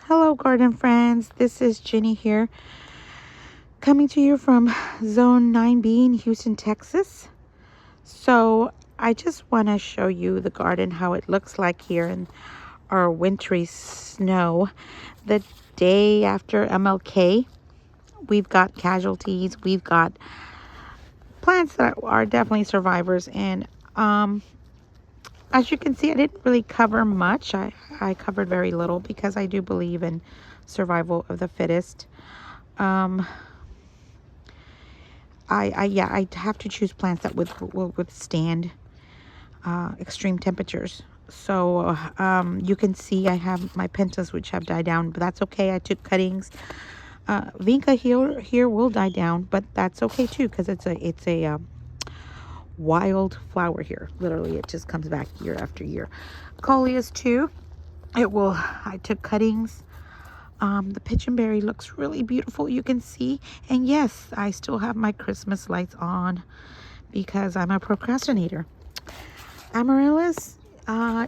Hello, garden friends. This is Jenny here, coming to you from Zone 9B in Houston, Texas. So, I just want to show you the garden, how it looks like here in our wintry snow. The day after MLK, we've got casualties, we've got plants that are definitely survivors. And as you can see, I didn't really cover much. I covered very little because I do believe in survival of the fittest. I have to choose plants that will withstand extreme temperatures. So you can see I have my pentas which have died down, but that's okay. I took cuttings. Vinca here will die down, but that's okay too because it's a wild flower here. Literally, it just comes back year after year. Coleus too. I took cuttings. The pigeonberry looks really beautiful, you can see. And yes, I still have my Christmas lights on because I'm a procrastinator. Amaryllis,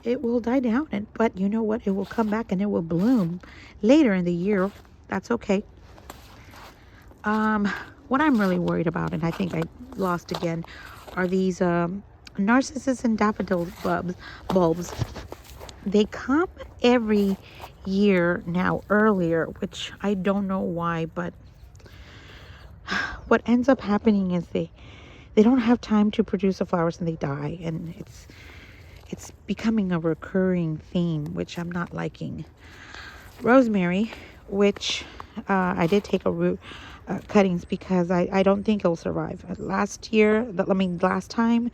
it will die down, but you know what? It will come back and it will bloom later in the year. That's okay. What I'm really worried about, and I think I lost again, are these narcissus and daffodil bulbs. They come every year now earlier, which I don't know why, but what ends up happening is they don't have time to produce the flowers and they die, and it's becoming a recurring theme, which I'm not liking. Rosemary, which I did take a root cuttings because I don't think it'll survive. Last time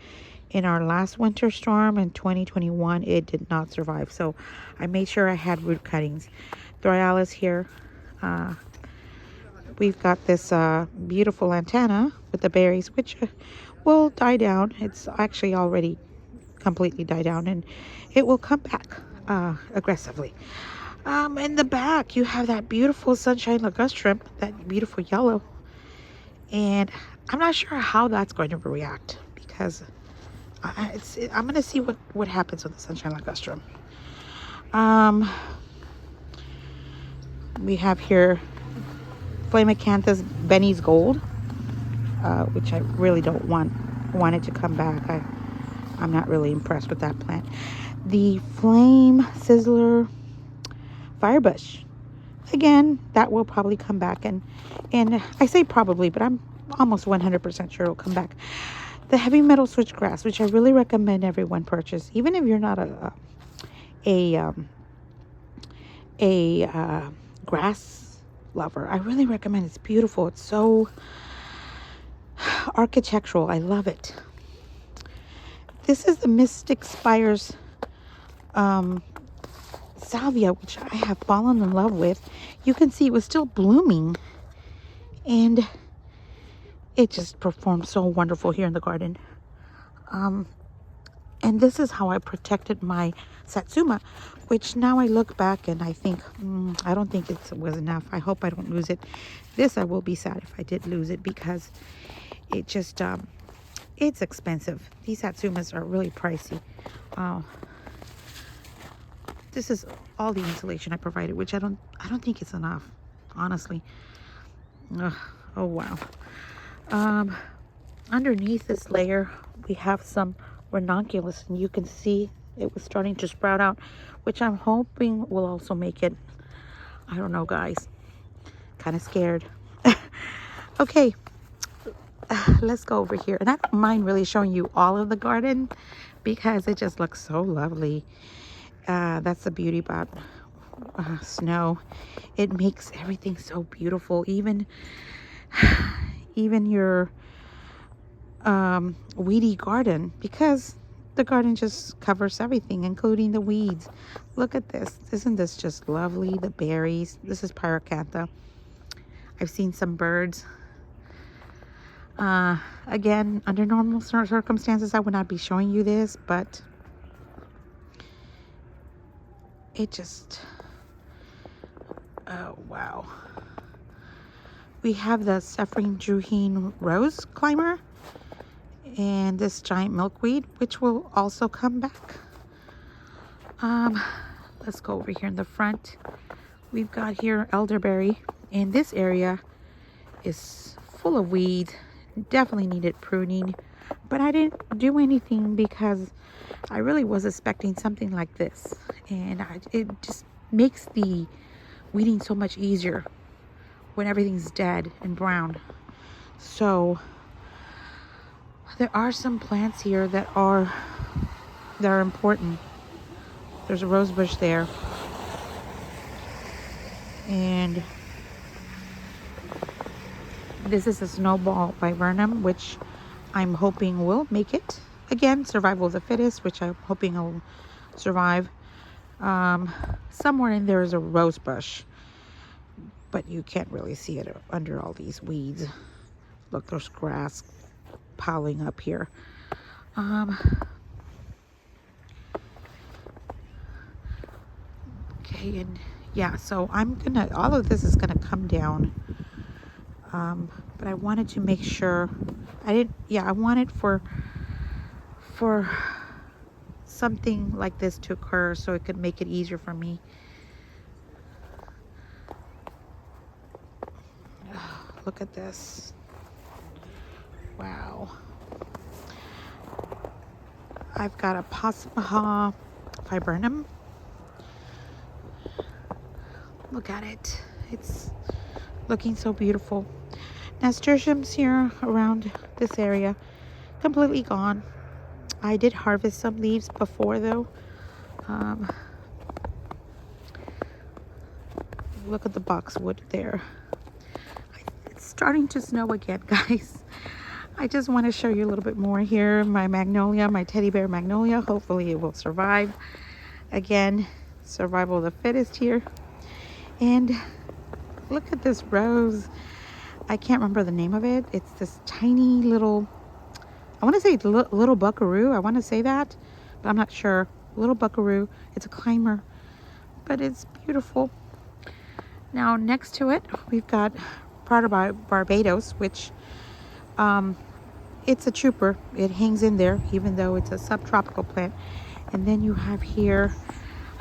in our last winter storm in 2021, it did not survive. So I made sure I had root cuttings. Thryallis here. We've got this beautiful lantana with the berries, which will die down. It's actually already completely died down, and it will come back aggressively. In the back, you have that beautiful sunshine ligustrum, that beautiful yellow. And I'm not sure how that's going to react because I'm going to see what happens with the sunshine ligustrum. We have here Flamicanthus Benny's Gold, which I really don't want it to come back. I'm not really impressed with that plant. The Flame Sizzler Firebush. Again, that will probably come back, and I say probably, but I'm almost 100% sure it'll come back. The heavy metal switchgrass, which I really recommend everyone purchase, even if you're not a grass lover. I really recommend it. It's beautiful. It's so architectural. I love it. This is the Mystic Spires salvia, which I have fallen in love with. You can see it was still blooming, and it just performed so wonderful here in the garden. And this is how I protected my Satsuma, which now I look back and I think, I don't think it was enough. I hope I don't lose it. This, I will be sad if I did lose it because it just, it's expensive. These Satsumas are really pricey. This is all the insulation I provided, which I don't think it's enough, honestly. Oh wow. Underneath this layer, we have some ranunculus, and you can see it was starting to sprout out, which I'm hoping will also make it. I don't know, guys. Kind of scared. Okay, let's go over here. And I don't mind really showing you all of the garden because it just looks so lovely. That's the beauty about snow. It makes everything so beautiful. Even your weedy garden, because the garden just covers everything, including the weeds. Look at this. Isn't this just lovely? The berries. This is Pyracantha. I've seen some birds. Again, under normal circumstances, I would not be showing you this, but it just, oh wow. We have the Cephrin Druhine Rose Climber and this giant milkweed, which will also come back. Let's go over here in the front. We've got here elderberry, and this area is full of weeds. Definitely needed pruning, but I didn't do anything because I really was expecting something like this, and it just makes the weeding so much easier when everything's dead and brown. So there are some plants here that are important. There's a rose bush there, and this is a snowball viburnum, which I'm hoping will make it. Again, survival of the fittest, which I'm hoping will survive. Somewhere in there is a rose bush, but you can't really see it under all these weeds. Look, there's grass piling up here. Okay, and yeah, so all of this is gonna come down. But I wanted to make sure, I wanted for something like this to occur so it could make it easier for me. Look at this. Wow. I've got a Passamaha viburnum. Look at it. It's looking so beautiful. Nasturtiums here around this area, completely gone. I did harvest some leaves before though. Look at the boxwood there. It's starting to snow again, guys. I just want to show you a little bit more here. My magnolia, my teddy bear magnolia. Hopefully it will survive. Again, survival of the fittest here. And look at this rose. I can't remember the name of it. It's this tiny little, I want to say little buckaroo. I want to say that, but I'm not sure. Little buckaroo. It's a climber, but it's beautiful. Now next to it, we've got Prada Barbados, which it's a trooper. It hangs in there, even though it's a subtropical plant. And then you have here,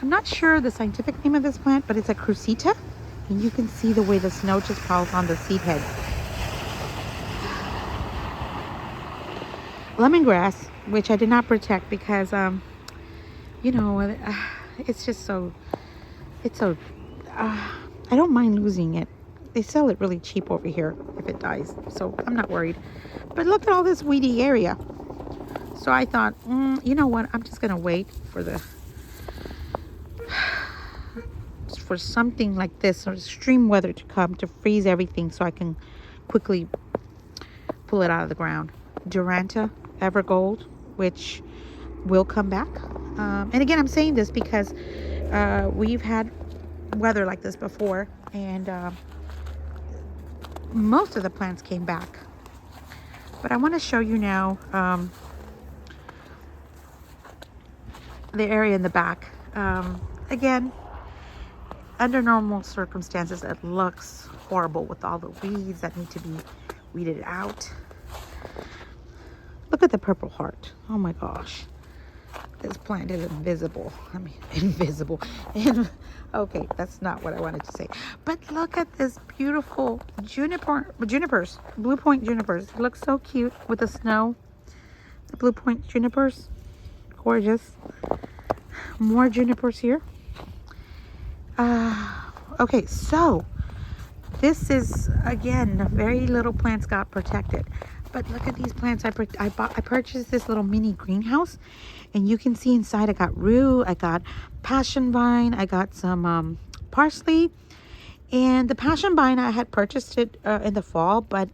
I'm not sure the scientific name of this plant, but it's a Crucita. And you can see the way the snow just falls on the seed head. Lemongrass, which I did not protect because, you know, it's just so, I don't mind losing it. They sell it really cheap over here if it dies, so I'm not worried. But look at all this weedy area. So I thought, you know what, I'm just gonna wait for something like this or extreme weather to come to freeze everything so I can quickly pull it out of the ground. Duranta Evergold, which will come back. And again, I'm saying this because we've had weather like this before, and most of the plants came back. But I want to show you now the area in the back. Again, under normal circumstances, it looks horrible with all the weeds that need to be weeded out. Look at the purple heart. Oh my gosh. This plant is invisible. I mean, invisible. Okay, that's not what I wanted to say. But look at this beautiful junipers, Blue Point junipers. It looks so cute with the snow. The Blue Point junipers. Gorgeous. More junipers here. Okay, so this is, again, very little plants got protected. But look at these plants. I purchased this little mini greenhouse, and you can see inside I got rue, I got passion vine, I got some parsley. And the passion vine, I had purchased it in the fall, but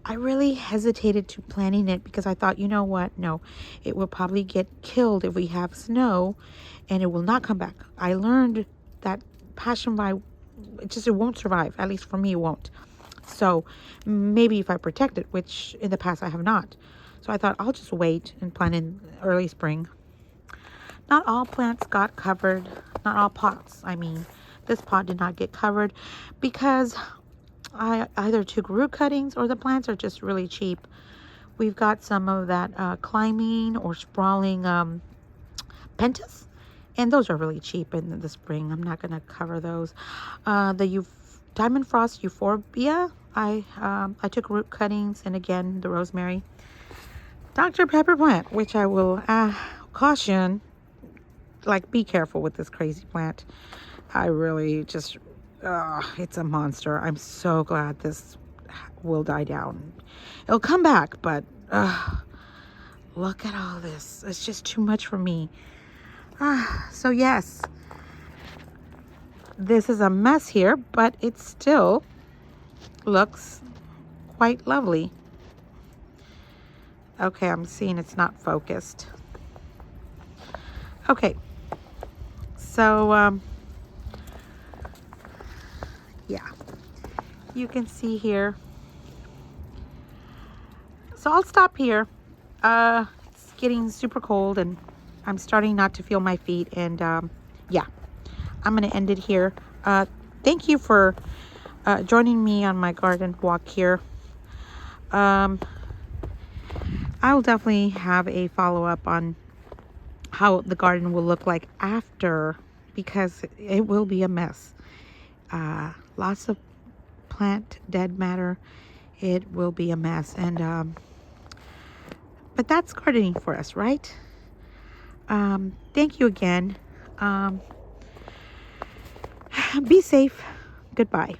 I really hesitated to planting it because I thought, you know what, no, it will probably get killed if we have snow, and it will not come back. I learned that passion vine, it won't survive. At least for me, it won't. So maybe if I protect it, which in the past I have not. So I thought I'll just wait and plant in early spring. Not all plants got covered. Not all pots, I mean. This pot did not get covered because I either took root cuttings or the plants are just really cheap. We've got some of that climbing or sprawling pentas. And those are really cheap in the spring. I'm not going to cover those. The Diamond Frost Euphorbia, I took root cuttings, and again, the rosemary. Dr. Pepper plant, which I will caution, like, be careful with this crazy plant. I really just, it's a monster. I'm so glad this will die down. It'll come back, but look at all this. It's just too much for me. So yes, this is a mess here, but it still looks quite lovely. Okay, I'm seeing it's not focused. Okay, so yeah, you can see here. So I'll stop here. It's getting super cold and I'm starting not to feel my feet, and yeah, I'm gonna end it here. Thank you for joining me on my garden walk here. I will definitely have a follow-up on how the garden will look like after, because it will be a mess. Lots of plant dead matter. It will be a mess, and but that's gardening for us, right? Thank you again. Be safe. Goodbye.